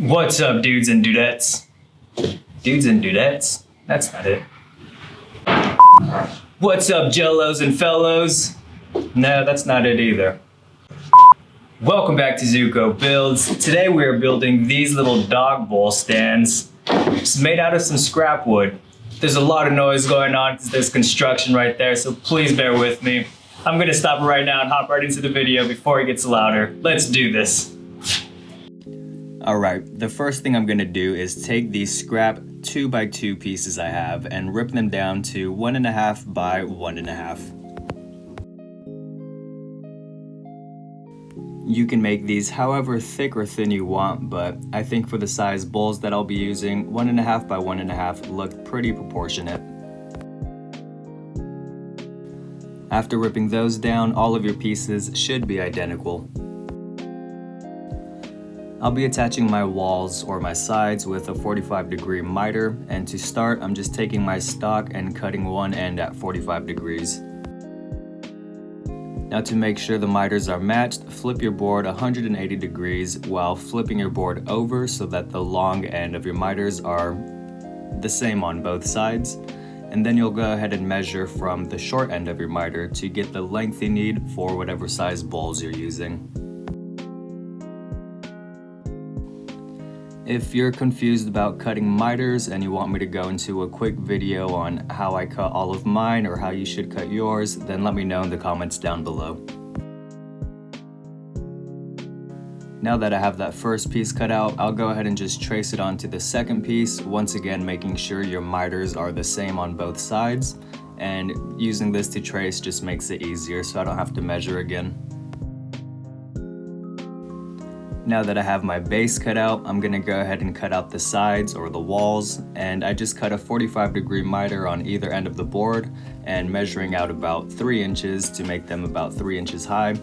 What's up, dudes and dudettes? Dudes and dudettes? That's not it. What's up, jellos and fellows? No, that's not it either. Welcome back to Zuko Builds. Today we are building these little dog bowl stands. It's made out of some scrap wood. There's a lot of noise going on because there's construction right there, so please bear with me. I'm gonna stop it right now and hop right into the video before it gets louder. Let's do this. Alright, the first thing I'm gonna do is take these scrap 2x2 pieces I have and rip them down to 1.5 by 1.5. You can make these however thick or thin you want, but I think for the size bowls that I'll be using, 1.5 by 1.5 look pretty proportionate. After ripping those down, all of your pieces should be identical. I'll be attaching my walls or my sides with a 45-degree miter, and to start, I'm just taking my stock and cutting one end at 45 degrees. Now to make sure the miters are matched, flip your board 180 degrees while flipping your board over so that the long end of your miters are the same on both sides. And then you'll go ahead and measure from the short end of your miter to get the length you need for whatever size bowls you're using. If you're confused about cutting miters and you want me to go into a quick video on how I cut all of mine or how you should cut yours, then let me know in the comments down below. Now that I have that first piece cut out, I'll go ahead and just trace it onto the second piece, once again making sure your miters are the same on both sides, and using this to trace just makes it easier so I don't have to measure again. Now that I have my base cut out, I'm gonna go ahead and cut out the sides or the walls, and I just cut a 45-degree miter on either end of the board and measuring out about 3 inches to make them about 3 inches high.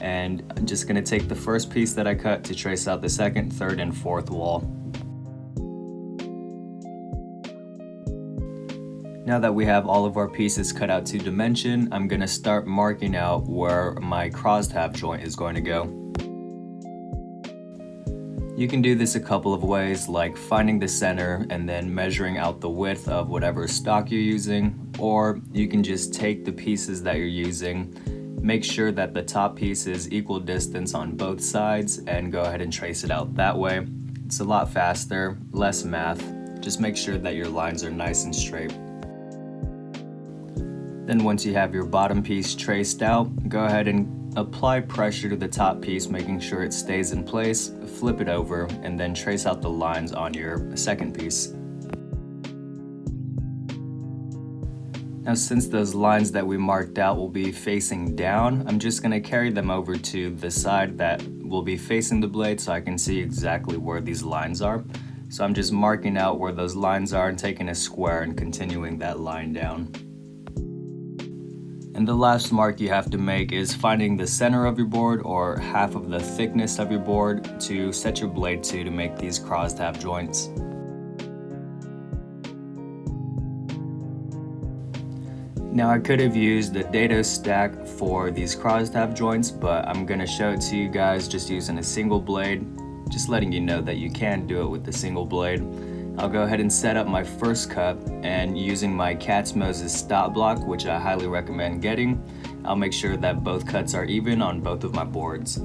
And I'm just gonna take the first piece that I cut to trace out the second, third, and fourth wall. Now that we have all of our pieces cut out to dimension, I'm gonna start marking out where my crosstab joint is going to go. You can do this a couple of ways, like finding the center and then measuring out the width of whatever stock you're using, or you can just take the pieces that you're using, make sure that the top piece is equal distance on both sides, and go ahead and trace it out that way. It's a lot faster, less math. Just make sure that your lines are nice and straight. Then once you have your bottom piece traced out, go ahead and apply pressure to the top piece, making sure it stays in place, flip it over, and then trace out the lines on your second piece. Now since those lines that we marked out will be facing down, I'm just going to carry them over to the side that will be facing the blade so I can see exactly where these lines are. So I'm just marking out where those lines are and taking a square and continuing that line down. And the last mark you have to make is finding the center of your board or half of the thickness of your board to set your blade to make these crosstab joints. Now I could have used the dado stack for these crosstab joints, but I'm gonna show it to you guys just using a single blade, just letting you know that you can do it with the single blade. I'll go ahead and set up my first cut, and using my Cat's Moses stop block, which I highly recommend getting, I'll make sure that both cuts are even on both of my boards.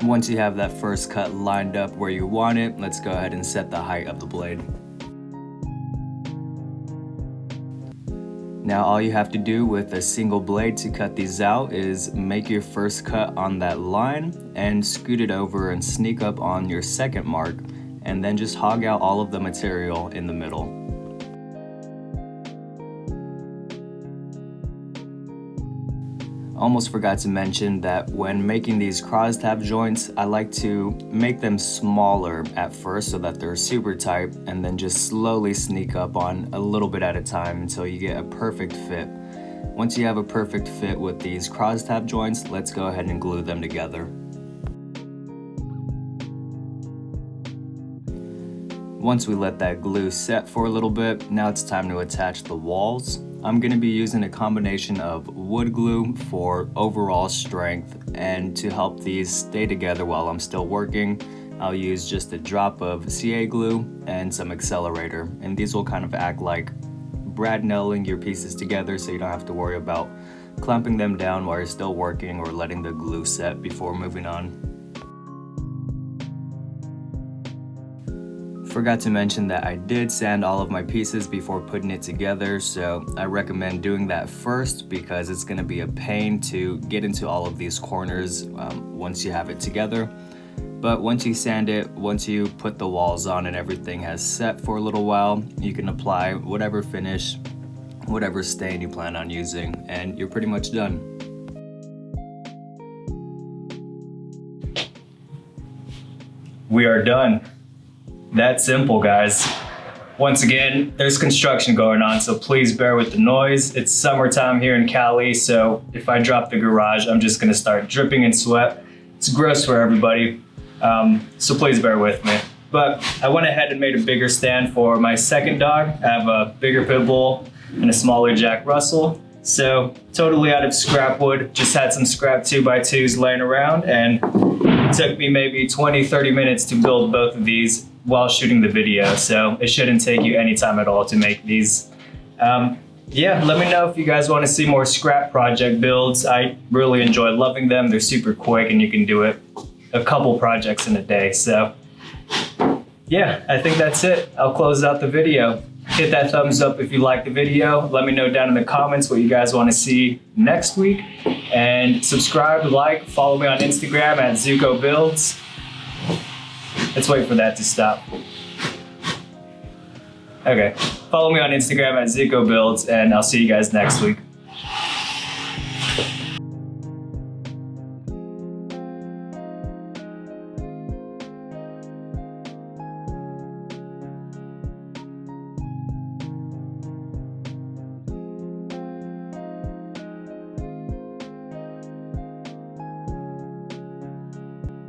Once you have that first cut lined up where you want it, let's go ahead and set the height of the blade. Now all you have to do with a single blade to cut these out is make your first cut on that line and scoot it over and sneak up on your second mark, and then just hog out all of the material in the middle. Almost forgot to mention that when making these crosstab joints, I like to make them smaller at first so that they're super tight, and then just slowly sneak up on a little bit at a time until you get a perfect fit. Once you have a perfect fit with these crosstab joints, let's go ahead and glue them together. Once we let that glue set for a little bit, now it's time to attach the walls. I'm going to be using a combination of wood glue for overall strength and to help these stay together while I'm still working, I'll use just a drop of CA glue and some accelerator, and these will kind of act like brad nailing your pieces together so you don't have to worry about clamping them down while you're still working or letting the glue set before moving on. Forgot to mention that I did sand all of my pieces before putting it together, so I recommend doing that first because it's going to be a pain to get into all of these corners once you have it together. But once you sand it, once you put the walls on and everything has set for a little while, you can apply whatever finish, whatever stain you plan on using, and you're pretty much done. We are done. That simple, guys. Once again, there's construction going on, so please bear with the noise. It's summertime here in Cali, so if I drop the garage, I'm just gonna start dripping in sweat. It's gross for everybody, so please bear with me. But I went ahead and made a bigger stand for my second dog. I have a bigger pit bull and a smaller Jack Russell. So totally out of scrap wood, just had some scrap 2x2s laying around, and it took me maybe 20-30 minutes to build both of these while shooting the video, so it shouldn't take you any time at all to make these. Yeah, let me know if you guys want to see more scrap project builds. I really enjoy loving them. They're super quick and you can do it a couple projects in a day. So yeah, I think that's it. I'll close out the video. Hit that thumbs up if you liked the video. Let me know down in the comments what you guys want to see next week. And subscribe, like, follow me on Instagram at Zuko Builds. Let's wait for that to stop. Okay, follow me on Instagram at Zuko Builds, and I'll see you guys next week.